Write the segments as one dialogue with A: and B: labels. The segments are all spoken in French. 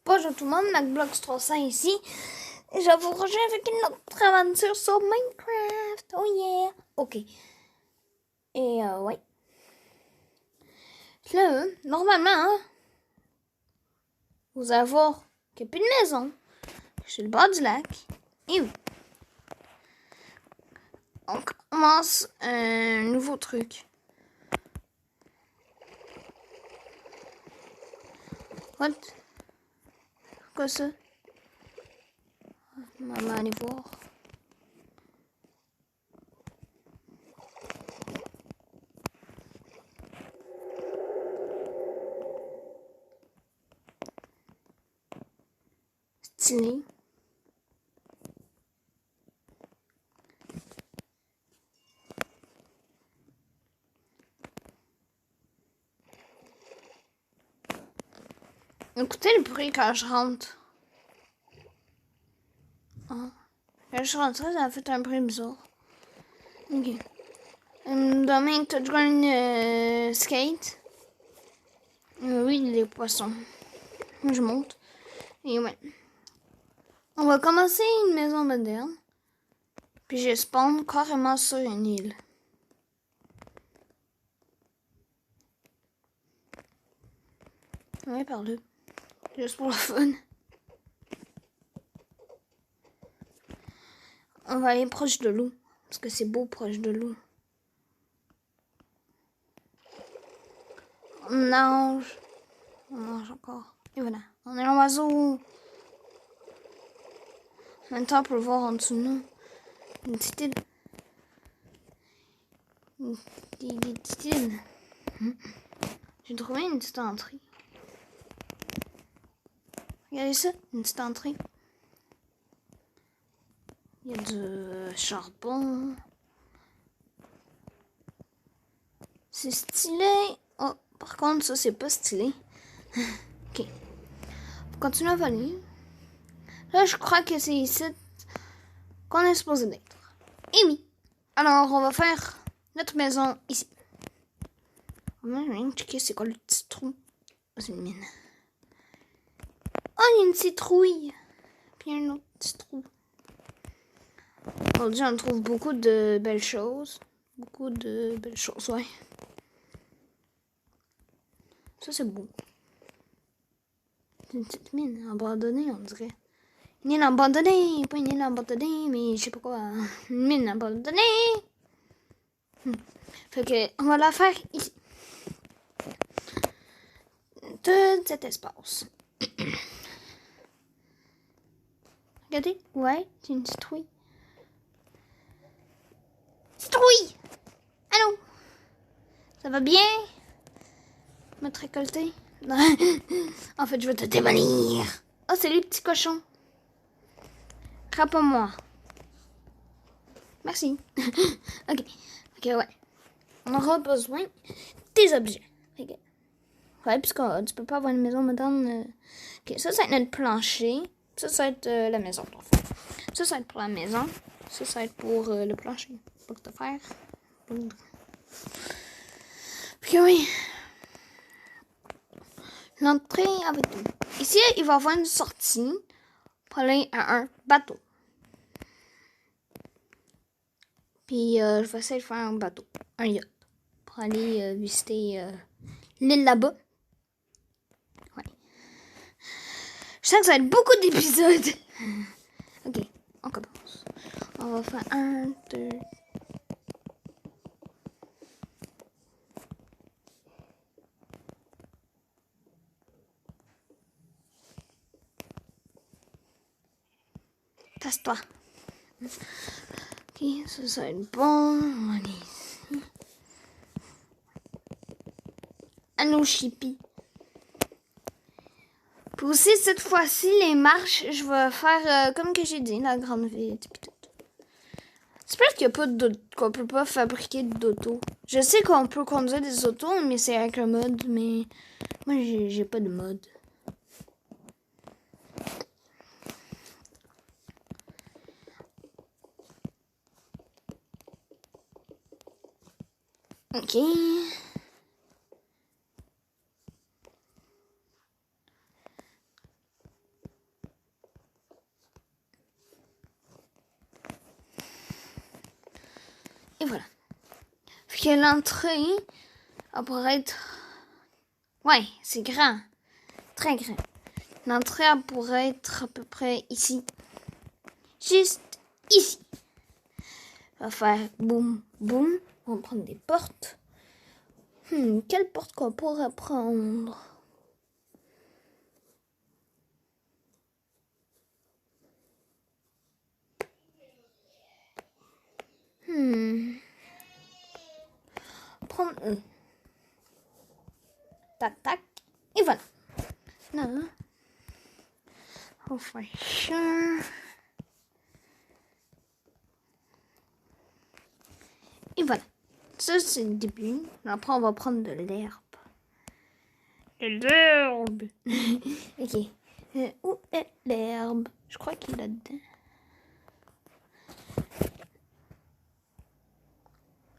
A: Bonjour tout le monde, MacBlox300 ici. Et je vous rejoins avec une autre aventure sur Minecraft. Oh yeah! Ok. Et ouais. Là, normalement, hein, vous allez voir qu'il n'y a plus de maison. Je suis le bord du lac. Et oui. On commence un nouveau truc. What? Quoi ça? Maman, allez voir. Stylé. Écoutez le bruit quand je rentre. Ah. Quand je rentre, ça a fait un bruit bizarre. Ok. Demain, tu as joué une skate. Oui, les poissons. Je monte. Et ouais. On va commencer une maison moderne. Puis je spawn carrément sur une île. Ouais, par là. Juste pour le fun. On va aller proche de l'eau. Parce que c'est beau proche de l'eau. On nage. On nage encore. Et voilà. On est un oiseau. En même temps, on peut le voir en dessous de nous. Une petite île. Des petites îles. J'ai trouvé une petite entrée. Regardez ça, une petite entrée. Il y a du charbon. C'est stylé. Oh, par contre, ça, c'est pas stylé. Ok. On continue à voler. Là, je crois que c'est ici qu'on est supposé d'être. Et oui. Alors, on va faire notre maison ici. On va rien checker c'est quoi le petit trou. Oh, c'est une mine. Oh, il y a une citrouille. Puis un autre petit trou. Aujourd'hui, on trouve beaucoup de belles choses. Beaucoup de belles choses, ouais. Ça, c'est beau. C'est une petite mine abandonnée, on dirait. Une île abandonnée, pas une île abandonnée, mais je sais pas quoi. Une mine abandonnée. Fait que, on va la faire ici. Tout cet espace. Regardez, ouais, c'est une citrouille. Citrouille! Allô? Ça va bien? Me te récolter? Non. En fait, je vais te démolir. Oh, c'est les petits cochons. Réponds-moi. Merci. Ok. Ok, ouais. On aura besoin des objets. Okay. Ouais, puisque tu peux pas avoir une maison moderne. Ok, ça va être notre plancher. Ça va être la maison. Ça va être pour la maison. Ça va être pour le plancher. Pour te faire. Puis oui. L'entrée avec tout. Ici, il va y avoir une sortie pour aller à un bateau. Puis je vais essayer de faire un bateau. Un yacht. Pour aller visiter l'île là-bas. Ouais. Je sens que ça va être beaucoup d'épisodes. Ok, on commence. On va faire 1, 2. Tasse-toi. Ok, ça va être bon. On va aller ici. Allô, Chippy. Puis aussi, cette fois-ci, les marches, je vais faire comme que j'ai dit, la grande ville. J'espère qu'il y a pas qu'on peut pas fabriquer d'auto. Je sais qu'on peut conduire des autos, mais c'est avec le mode, mais moi, j'ai pas de mode. Ok. Et voilà. Fait que l'entrée, elle pourrait être... Ouais, c'est grand. Très grand. L'entrée, elle pourrait être à peu près ici. Juste ici. On va faire boum, boum. On va prendre des portes. Quelle porte qu'on pourrait prendre? Prendre une. Tac, tac. Et voilà. Non. On va faire ça. Et voilà. Ça, c'est le début. Après, on va prendre de l'herbe. De l'herbe. Ok. Où est l'herbe? Je crois qu'il est là-dedans.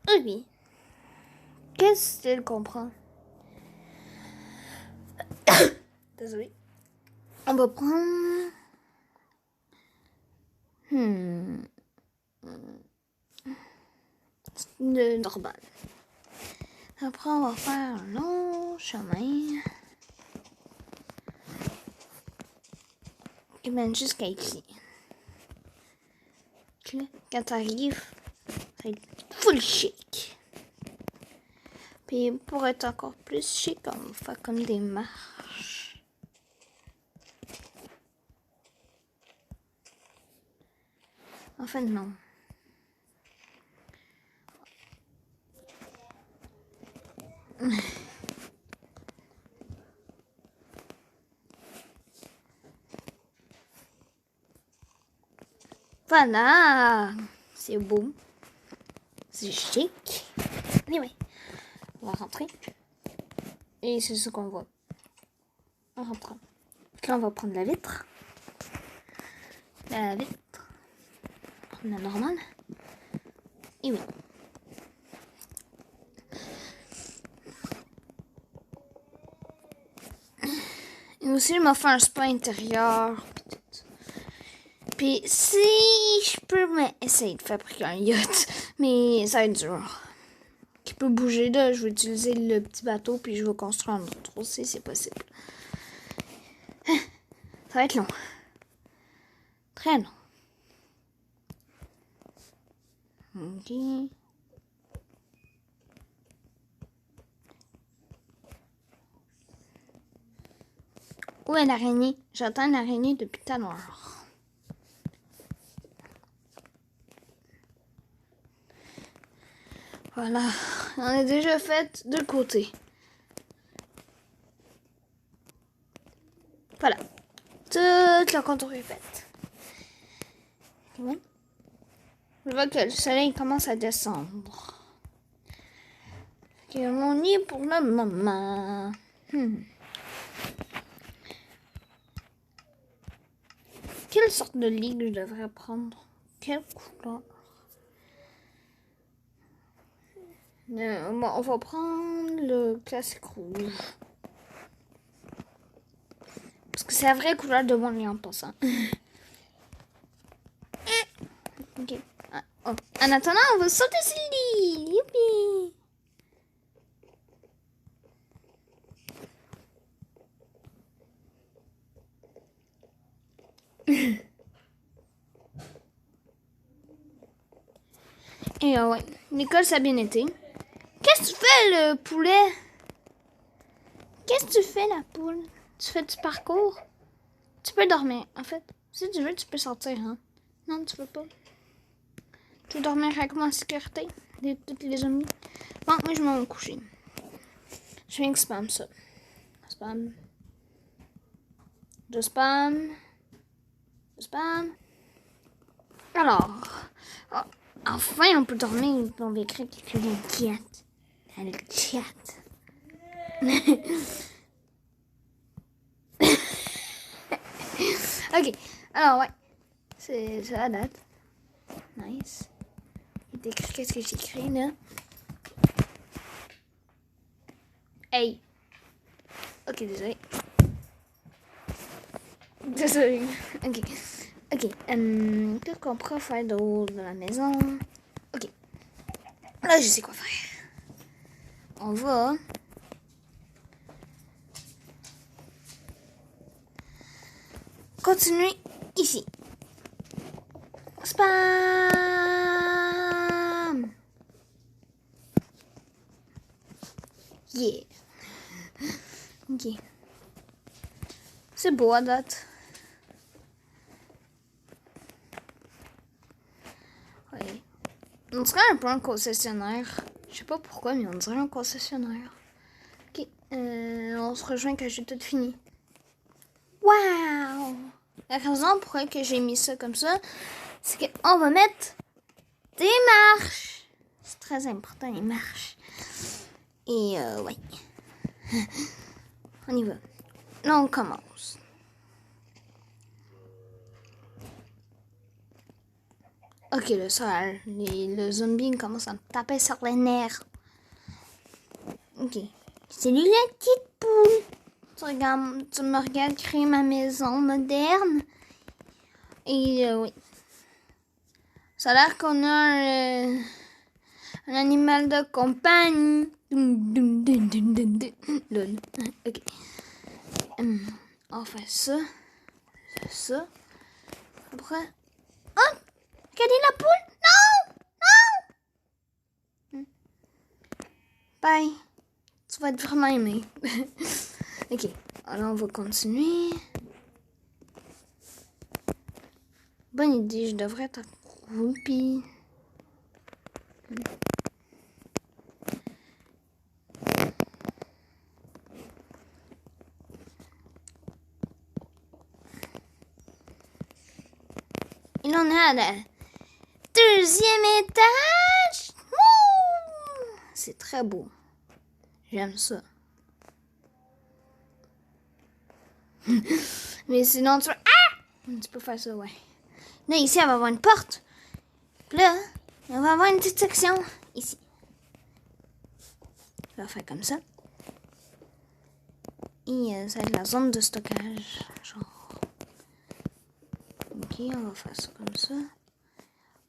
A: Ah oui. Qu'est-ce qu'elle comprend? Désolé. On va prendre... Le normal. Après, on va faire un long chemin. Qui mène jusqu'à ici. Quand t'arrives, ça va être full chic. Puis pour être encore plus chic, on va faire comme des marches. Enfin, non. Voilà, c'est beau, c'est chic. Anyway, on va rentrer. Et c'est ce qu'on voit en rentrant. Là, on va prendre la vitre. La vitre. La normale. Et oui. Et aussi, je m'en fais un spa intérieur. Puis si je peux essayer de fabriquer un yacht, mais ça va être dur. Qui peut bouger là, je vais utiliser le petit bateau puis je vais construire un autre aussi, c'est possible. Ça va être long. Très long. Ok. Où est l'araignée? J'attends l'araignée depuis tout à l'heure. Voilà, on a déjà fait de côté. Voilà, toute la contour est faite. Bon. Je vois que le soleil commence à descendre. Et on y est pour le moment. Quelle sorte de lit je devrais prendre? Quelle couleur? On va prendre le classique rouge. Parce que c'est la vraie couleur de mon lit en passant. Ok. Oh. En attendant, on va sauter sur le lit. Youpi! Et ouais, l'école ça a bien été. Qu'est-ce que tu fais le poulet? Qu'est-ce que tu fais la poule? Tu fais du parcours? Tu peux dormir. En fait, si tu veux, tu peux sortir. Hein? Non, tu peux pas. Tu veux dormir avec moi en sécurité de toutes les zombies? Bon, moi je m'en vais coucher. Je viens que spam ça. Spam. Je spam. Je spam. Alors. Oh, enfin, on peut dormir. On va écrire quelque chose dans le chat. Dans le chat. Ok. Alors, ouais. C'est ça la date. Nice. Il écrit qu'est-ce que j'écris là? Hey. Ok, désolé. Désolé. Ok. Ok. Qu'est-ce qu'on pourrait faire d'autre dans la maison? Ok. Là, je sais quoi faire. On va... continuer ici. Spam! Yeah. Ok. C'est beau à date. Oui. On dirait un peu un concessionnaire. Je sais pas pourquoi, mais on dirait un concessionnaire. Ok. On se rejoint quand j'ai tout fini. Waouh! La raison pour laquelle j'ai mis ça comme ça, c'est qu'on va mettre des marches. C'est très important, les marches. Et ouais. On y va. Là, on commence. Ok, le zombie commence à me taper sur les nerfs. Ok. Salut la petite poule. Tu me regardes créer ma maison moderne. Et oui. Ça a l'air qu'on a un animal de compagnie. Lol. Ok. On fait ça. Ça. Après. Oh! Regardez la poule! Non! Non! Bye. Tu vas être vraiment aimé. Ok. Alors, on va continuer. Bonne idée, je devrais être accroupie. Il en est à la deuxième étage. Wouh! C'est très beau. J'aime ça. Mais sinon, tu peux faire ça, ouais. Là, ici, on va avoir une porte. Puis là, on va avoir une petite section ici. On va faire comme ça. Et ça va être la zone de stockage. Genre. Ok, on va faire ça comme ça.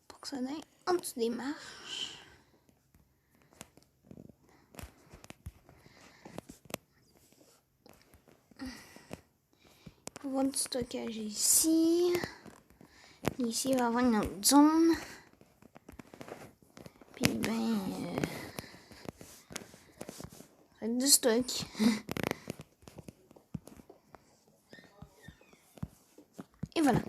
A: Pour que ça aille en dessous des marches. On va avoir du stockage ici. Ici, il va y avoir une autre zone. Puis, ben, ça va être du stock. Et voilà.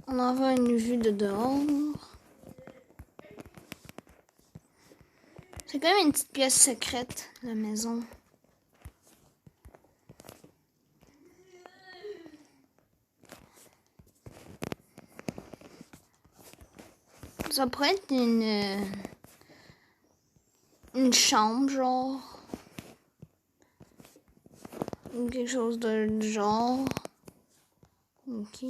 A: On en voit une vue de dehors. C'est quand même une petite pièce secrète, la maison. Ça pourrait être une chambre, genre. Ou quelque chose de genre. Ok.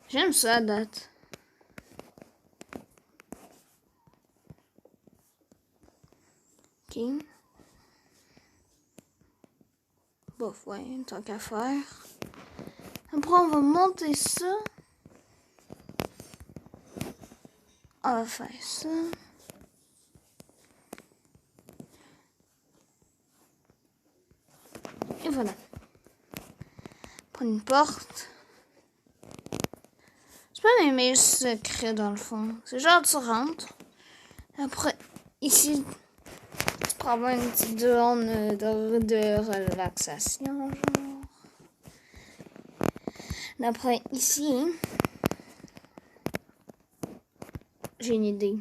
A: J'aime ça à date. Ok. Bof, ouais, tant qu'à faire. Après, on va monter ça. On va faire ça. Et voilà. Prendre une porte. C'est pas mes mails secrets dans le fond. C'est genre tu rentres. Après, ici, tu peux avoir une petite zone de relaxation, genre. Après, ici, j'ai une idée.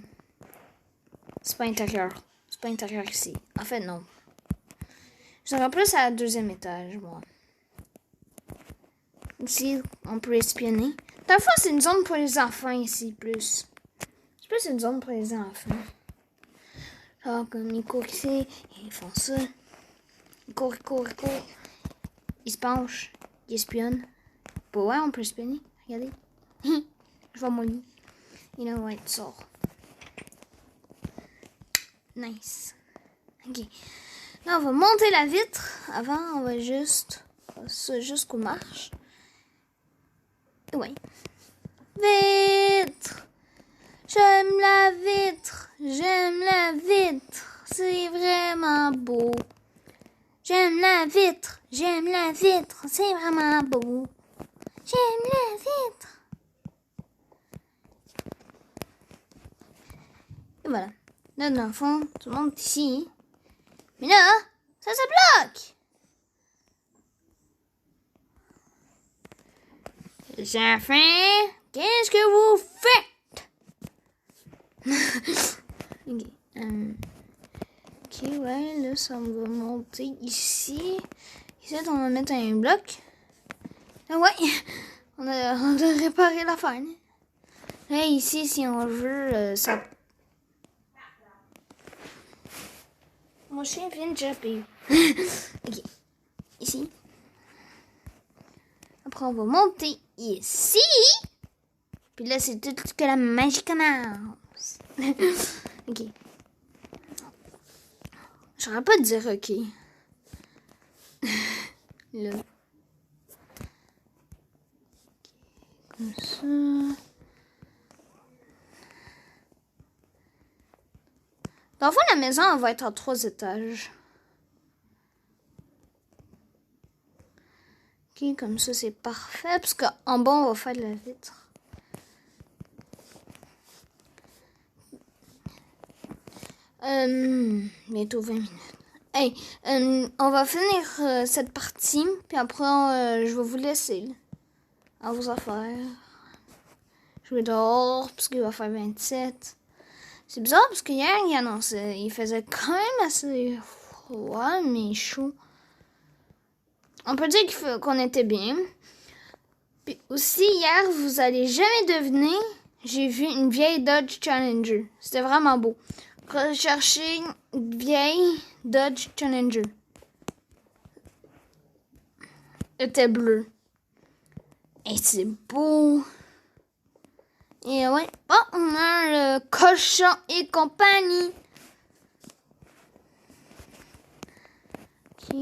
A: C'est pas intérieur. C'est pas intérieur ici. En fait, non. J'aurais plus à la deuxième étage, moi. Ici, on peut espionner. Des fois, c'est une zone pour les enfants ici, plus. C'est plus une zone pour les enfants. Genre, comme ils courent ici, ils font ça. Ils courent. Ils se penchent, ils espionnent. Bah ouais, on peut espionner. Regardez. Je vais mon lit. Et là, ouais, tu sors. Nice. Ok. Là, on va monter la vitre. Avant, on va juste... ça jusqu'aux marches. Ouais. Vitre! J'aime la vitre, j'aime la vitre, c'est vraiment beau. J'aime la vitre, c'est vraiment beau. J'aime la vitre. Et voilà. Là, dans le fond, tout le monde est ici. Mais là, ça se bloque. Les enfants, qu'est-ce que vous faites? Ok. Ok, ouais, là, ça va monter ici. Ici, on va mettre un bloc. Ah ouais, on a réparé l'affaire. Là, ici, si on veut, ça... Mon chien vient de japper. Ok, ici. Après, on va monter ici. Puis là, c'est tout que la magie commence. Ok. J'aurais pas de dire ok. Là. Comme ça. Dans le fond, la maison, elle va être en 3 étages. Ok, comme ça, c'est parfait. Parce qu'en bas, on va faire de la vitre. Bientôt 20 minutes. Hey, on va finir cette partie. Puis après, je vais vous laisser à vos affaires. Je vais dehors parce qu'il va faire 27. C'est bizarre parce qu'hier, il annonçait. Il faisait quand même assez froid, mais chaud. On peut dire qu'on était bien. Puis aussi, hier, vous allez jamais deviner, j'ai vu une vieille Dodge Challenger. C'était vraiment beau. Recherchez une vieille Dodge Challenger. Elle était bleue. Et c'est beau. Et ouais, bon, on a le cochon et compagnie. Ok.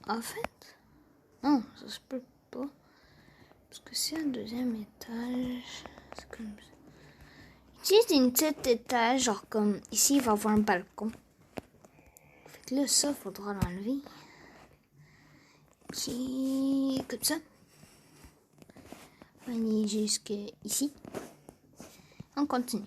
A: En fait, non, ça se peut pas. Parce que c'est un deuxième étage. C'est comme ça. Ici, c'est une petite étage. Genre comme ici, il va y avoir un balcon. Fait que là, ça, faudra l'enlever. Ok, comme ça. On est jusqu'ici. On continue.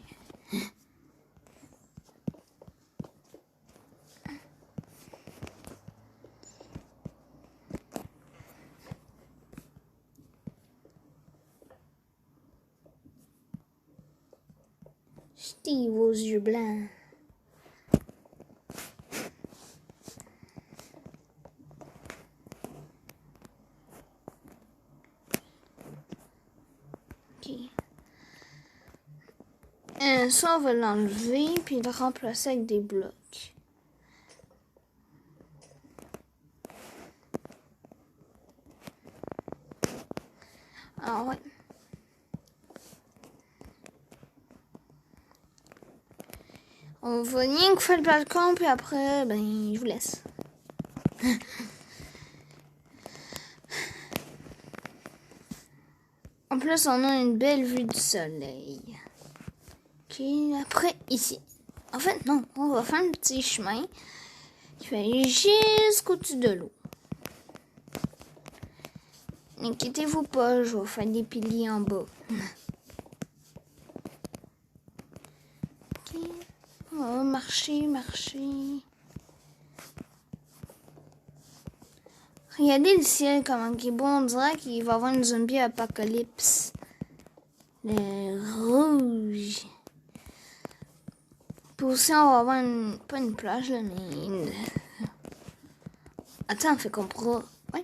A: Steve aux yeux blancs. Ok. Ça, on va l'enlever puis le remplacer avec des blocs. Ah ouais. On va rien que faire le balcon puis après, ben, je vous laisse. En plus, on a une belle vue du soleil. Ok, après, ici. En fait, non, on va faire un petit chemin qui fait jusqu'au-dessus de l'eau. N'inquiétez-vous pas, je vais faire des piliers en bas. Ok, on va marcher. Regardez le ciel, comment il est beau, on dirait qu'il va y avoir une zombie apocalypse. Le rouge. Puis aussi, on va avoir pas une plage, là, mais... Attends, fait qu'on pourra... Ouais.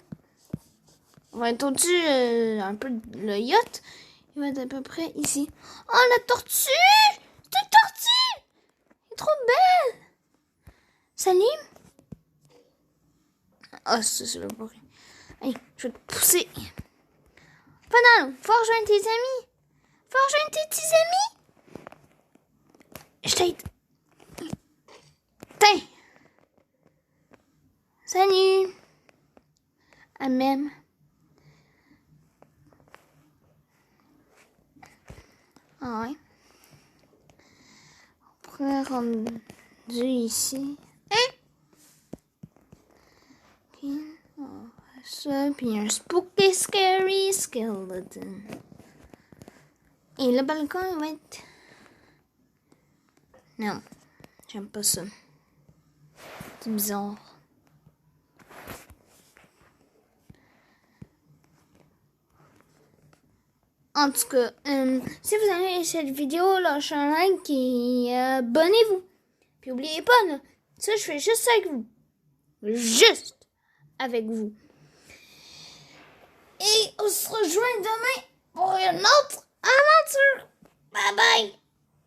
A: On va être au-dessus un peu le yacht. Il va être à peu près ici. Oh, la tortue! C'est une tortue! Elle est trop belle! Salut! Ah, c'est le bruit. Allez, je vais te pousser. Pendant, faut rejoindre tes amis. Faut rejoindre tes petits amis. Je t'aide. Tiens. Salut. elle-même. Ah ouais. Après, rendu ici. Hein? Ok. On va faire ça. Puis un spooky scary skeleton. Et le balcon, il va être... Non. J'aime pas ça. C'est bizarre. En tout cas, si vous avez aimé cette vidéo, lâchez un like et abonnez-vous. Puis n'oubliez pas, là, ça je fais juste avec vous. Juste avec vous. Et on se rejoint demain pour une autre aventure. Bye bye.